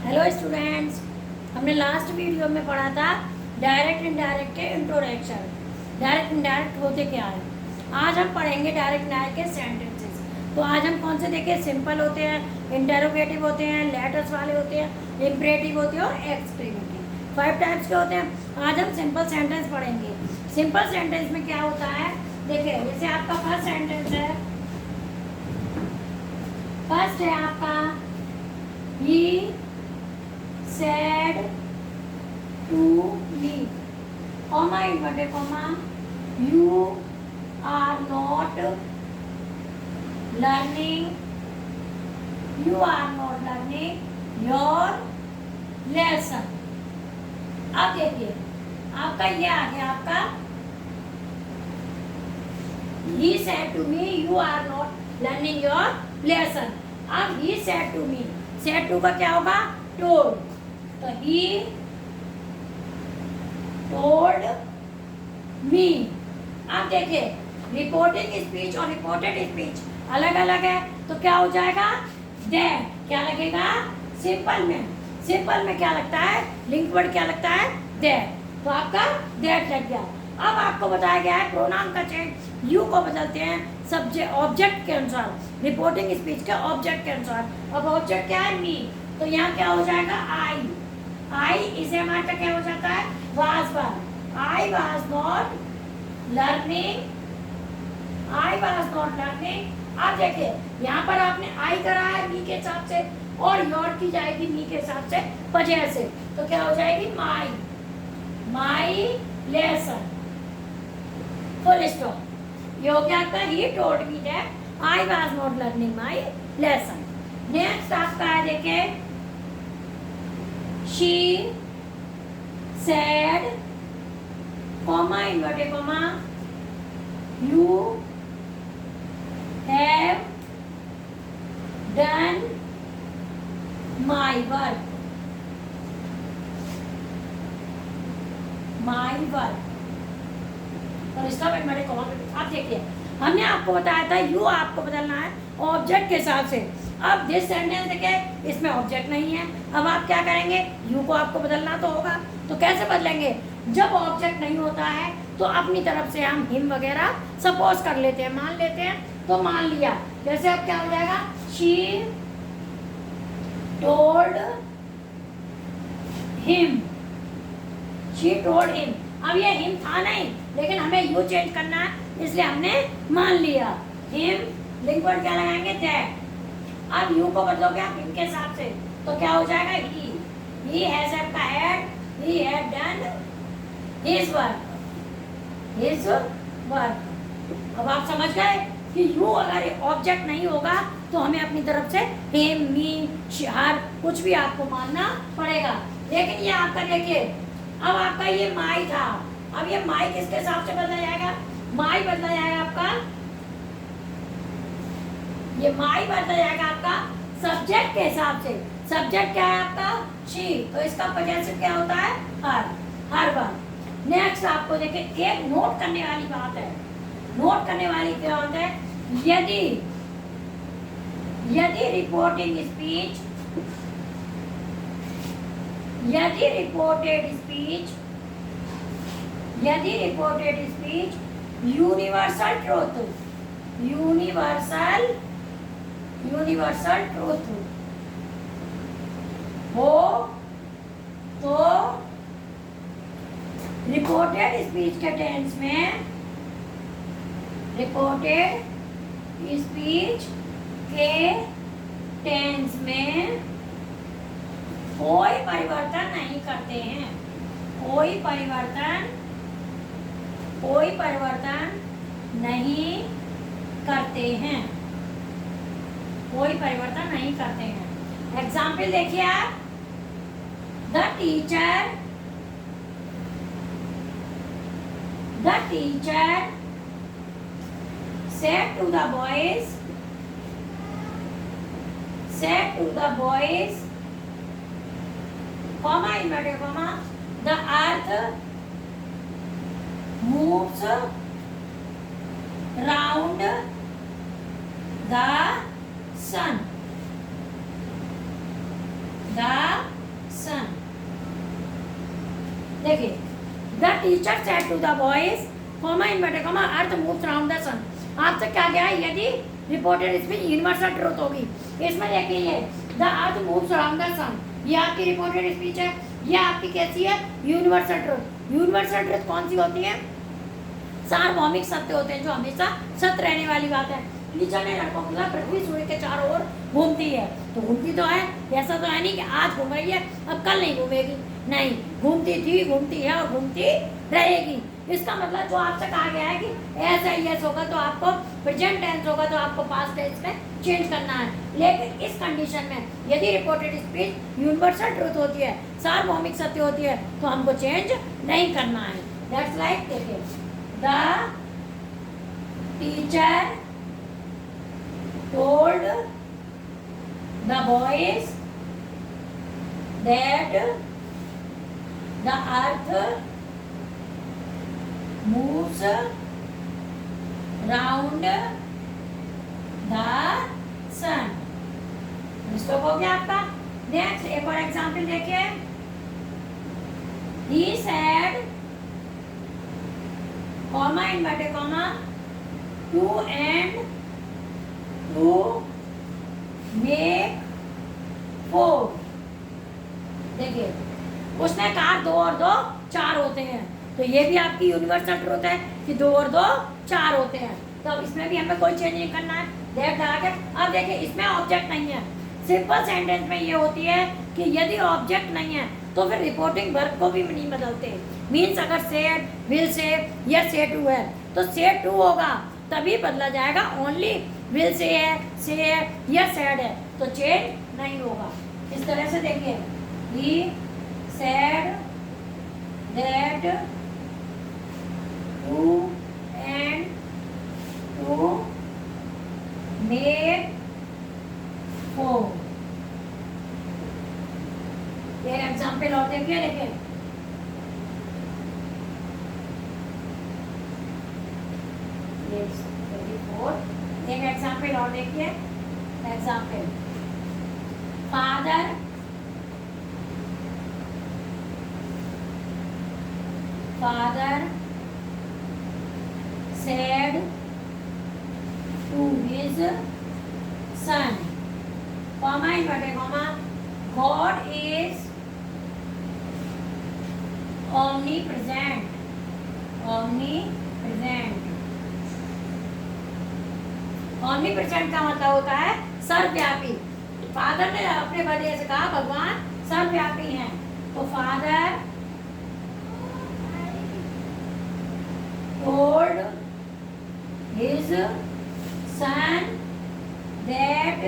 Hello students, हमने last video में पढ़ा था डायरेक्ट इनडायरेक्ट के इंट्रोडक्शन। डायरेक्ट इनडायरेक्ट होते क्या है। आज हम पढ़ेंगे डायरेक्ट इनडायरेक्ट के सेंटेंसेस। तो आज हम कौन से देखें, सिंपल होते हैं, इंटरोगेटिव होते हैं, लेटर्स वाले होते हैं, इम्परेटिव होते हैं और एक्सक्लेमेटिव। 5 टाइप्स के होते हैं। आज हम सिंपल सेंटेंस पढ़ेंगे। सिंपल सेंटेंस में क्या होता है, देखिए जैसे आपका फर्स्ट सेंटेंस है, फर्स्ट है आपका ही said to me, comma inverted comma, you are not learning, you are not learning your lesson। अब देखिए आपका ये आ गया, आपका he said to me you are not learning your lesson। अब he said to me, said to का क्या होगा, told। तो he told me। अब देखिए रिपोर्टिंग स्पीच और रिपोर्टेड स्पीच अलग अलग है, तो क्या हो जाएगा, दैट। क्या लगेगा सिंपल में, सिंपल में क्या लगता है, लिंक वर्ड क्या लगता है, दैट। तो आपका दैट लग गया। अब आपको बताया गया है प्रोनाउन का चेंज, यू को बदलते हैं सब्जेक्ट ऑब्जेक्ट के अनुसार, रिपोर्टिंग स्पीच के ऑब्जेक्ट के अनुसार। अब ऑब्जेक्ट क्या है, मी, तो यहाँ क्या हो जाएगा, आई। आई इसे हमारा क्या हो जाता है, was were. I was not learning, I was not learning. अब देखिए यहाँ पर आपने आई करा है मी के हिसाब से, और योर की जाएगी मी के हिसाब से, वजह से, तो क्या हो जाएगी, माई, माई लेसन, फुल स्टॉप। ये हो गया आपका he told me that I was not learning my lesson. Next आपका है, देखिए she said, comma inverted comma, you have done my work, my work। और इसका इन्वर्टेड कॉमा, आप देखिए हमने आपको बताया था यू आपको बदलना है ऑब्जेक्ट के हिसाब से। अब दिस सेंटेंस देखिए इसमें ऑब्जेक्ट नहीं है, अब आप क्या करेंगे, यू को आपको बदलना तो होगा। तो कैसे बदलेंगे, जब ऑब्जेक्ट नहीं होता है तो अपनी तरफ से हम हिम वगैरह सपोज कर लेते हैं, मान लेते हैं। तो मान लिया, जैसे अब क्या हो जाएगा, she told him, she told him. अब ये हिम था नहीं, लेकिन हमें यू चेंज करना है, इसलिए हमने मान लिया हिम, लिंक वर्ड क्या लगाएंगे, दैट। अब यू को बदलोगे आप हिम के हिसाब से, तो क्या हो जाएगा, ही हैज आपका had, he had done his work, his work. अब आप समझ गए कि यू अगर ऑब्जेक्ट नहीं होगा तो हमें अपनी तरफ से हिम, मी, हर कुछ भी आपको मानना पड़ेगा। लेकिन ये आपका देखिए, अब आपका ये माई था, अब ये माई किसके हिसाब से बदला जाएगा, माई बदला जाएगा आपका, ये माई बदला जाएगा आपका सब्जेक्ट के हिसाब से। सब्जेक्ट क्या है आपका, शी, तो इसका पोजेसिव क्या होता है, हर, हर बार। नेक्स्ट आपको देखिए एक नोट करने वाली बात है, नोट करने वाली क्या होता है, यदि, यदि रिपोर्टिंग स्पीच, यदि रिपोर्टेड स्पीच, यदि reported speech universal truth, universal, universal truth हो, तो रिपोर्टेड स्पीच के टेंस में, रिपोर्टेड स्पीच के टेंस में कोई परिवर्तन नहीं करते हैं, कोई परिवर्तन, कोई परिवर्तन नहीं करते हैं, कोई परिवर्तन नहीं करते हैं। एग्जाम्पल देखिए आप, the teacher, the teacher said to the boys, said to the boys, comma inverted comma, the earth moves round the sun, the देखिए, the teacher said to the boys comma inverted comma earth moves around the sun. आपसे क्या गया है, यदि reported speech universal truth होगी। इसमें देखिए ये the earth moves around the sun, ये आपकी रिपोर्टेड स्पीच है, ये आपकी कैसी है, यूनिवर्सल ट्रूथ। यूनिवर्सल ट्रूथ कौन सी होती है, सार्वभौमिक सत्य होते हैं, जो हमेशा सत्य रहने वाली बात है। टीचर ने लड़कों को कहा पृथ्वी सूर्य के चारों ओर घूमती है, तो घूमती तो है, ऐसा तो है नहीं कि आज घूम रही है अब कल नहीं घूमेगी, नहीं, घूमती थी, घूमती है और घूमती रहेगी। इसका मतलब जो आपसे कहा गया है कि ऐसा यस होगा तो आपको प्रेजेंट टेंस होगा तो आपको पास्ट टेंस में चेंज करना है। लेकिन इस कंडीशन में यदि रिपोर्टेड स्पीच यूनिवर्सल ट्रूथ होती है, सार्वभौमिक सत्य होती है, तो हमको चेंज नहीं करना है। दैट्स लाइक, देखिए, the teacher told the boys that the earth moves round the sun। Stop हो गया आपका। नेक्स्ट एक और एग्जाम्पल देखिए, he said comma inverted comma two and two make four. देखिए, उसने कहा 2 और 2 4 होते हैं, तो ये भी आपकी यूनिवर्सल ट्रूथ है कि 2 और 2 4 होते हैं। तो अब इसमें भी हमें कोई चेंज नहीं करना है। दैट लगा के अब देखिए, इसमें ऑब्जेक्ट नहीं है। सिंपल सेंटेंस में ये होती है कि यदि ऑब्जेक्ट नहीं है तो फिर रिपोर्टिंग वर्ब को भी नहीं बदलते। मीन्स अगर सेड, विल से या से टू है तो से टू होगा तभी बदला जाएगा। ओनली विल से है या सैड है तो चेंज नहीं होगा। इस तरह से देखिए, he said that two and two make four. एक एग्जाम्पल और देखिए, देखिए, एक एग्जाम्पल और देखिए। Example, father said to his son, comma inverted comma, God is omnipresent। omnipresent का मतलब होता है सर्वव्यापी। फादर ने अपने बच्चे से कहा भगवान सर्वव्यापी हैं, तो father told his son that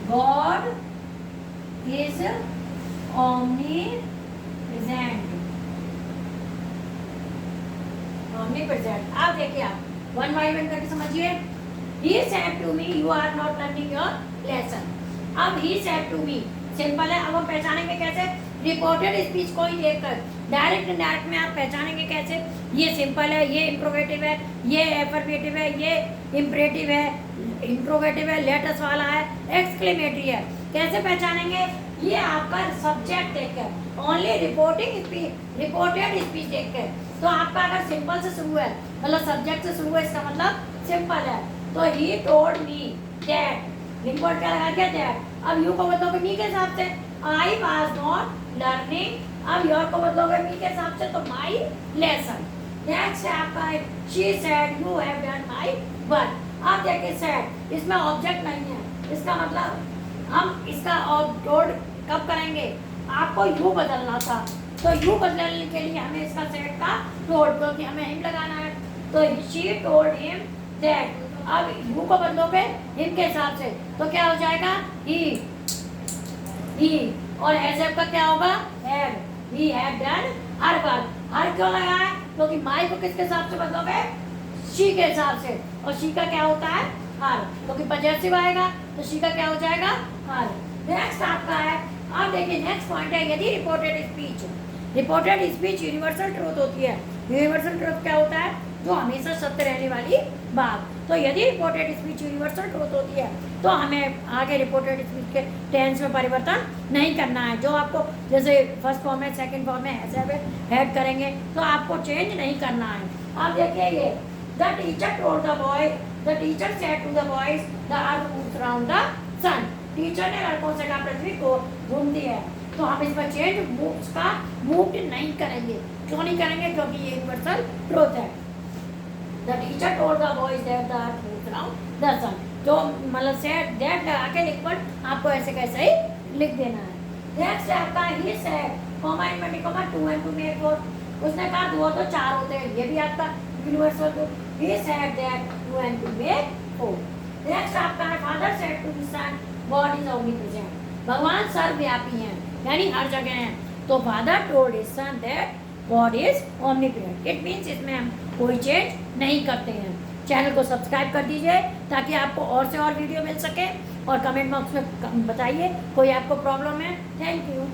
God is omnipresent। अब देखिए, आप 1 by 1 करके समझिए। He said to me, you are not learning your lesson। अब he said to me simple है। अब हम पहचानेंगे कैसे, रिपोर्टेड स्पीच को ही देखकर। डायरेक्ट इनडायरेक्ट में आप पहचानेंगे कैसे, ये सिंपल है, ये इंट्रोगेटिव है, ये एफर्मेटिव है, ये इम्परेटिव है, इंट्रोगेटिव है, लेटस वाला है, एक्सक्लेमेटरी है। कैसे पहचानेंगे, ये आपका सब्जेक्ट देखकर, ओनली रिपोर्टेड स्पीच देखकर। तो आपका अगर सिंपल से शुरू है, मतलब सब्जेक्ट से शुरू है, इसका मतलब सिंपल है। तो he told me that, report क्या लगा क्या दैट। अब यू को बदलोगे मी के हिसाब से, आई वाज नॉट लर्निंग। अब योर को बदलोगे मी के हिसाब से, तो माई लेसन। नेक्स्ट है आपका she said you have done my work. आप देखिए सेड, इसमें ऑब्जेक्ट नहीं है, इसका मतलब हम इसका टोल्ड कब करेंगे, आपको यू बदलना था, तो यू बदलने के लिए हमें इसका सेड का टोल्ड, क्योंकि हमें हिम लगाना है। तो शी टोल्ड हिम दैट। अब यू को बदलोगे हिम के हिसाब से, तो क्या हो जाएगा, ही। और हैव का क्या होगा, have. He have done her work. Her क्यों लगा है, क्योंकि माई को किसके हिसाब से बदलोगे, शी के हिसाब से, और शी का क्या होता है, हर, क्योंकि पॉजिटिव आएगा तो शी का क्या हो जाएगा, हर। नेक्स्ट आपका है, अब देखिए नेक्स्ट पॉइंट है, यदि रिपोर्टेड स्पीच यूनिवर्सल ट्रूथ होती है। यूनिवर्सल ट्रूथ क्या होता है, जो हमेशा सत्य रहने वाली बाद। तो यदि रिपोर्टेड स्पीच यूनिवर्सल ट्रूथ होती है तो हमें आगे रिपोर्टेड स्पीच के टेंस में परिवर्तन नहीं करना है। जो आपको जैसे फर्स्ट फॉर्म में सेकंड फॉर्म में ऐसे हेड करेंगे तो आपको चेंज नहीं करना है। अब देखिए ये the teacher told the boy, the teacher said to the boys the earth moves around the sun. Teacher ने लड़कों से कहा पृथ्वी को घूमती है। तो हम इस पर चेंज मूव्स का मूव नहीं करेंगे। क्यों नहीं करेंगे? क्योंकि ये यूनिवर्सल ट्रूथ है। The teacher told the boys that the earth moves around the sun. तो मतलब सेड दैट लगा के लिख पर आपको ऐसे कैसे ही लिख देना है। नेक्स्ट आपका he said comma inverted comma 2 and 2 make 4। उसने कहा 2 तो 4 होते हैं, ये भी आपका universal truth. He said that 2 and 2 make 4। Next आपका है father said to the son God is omnipresent. भगवान सर्वव्यापी हैं, यानी हर जगह हैं। तो father told his son that God is omnipresent. It means इसमें हम कोई चेंज नहीं करते हैं। चैनल को सब्सक्राइब कर दीजिए ताकि आपको और से और वीडियो मिल सके, और कमेंट बॉक्स में बताइए कोई आपको प्रॉब्लम है। Thank you.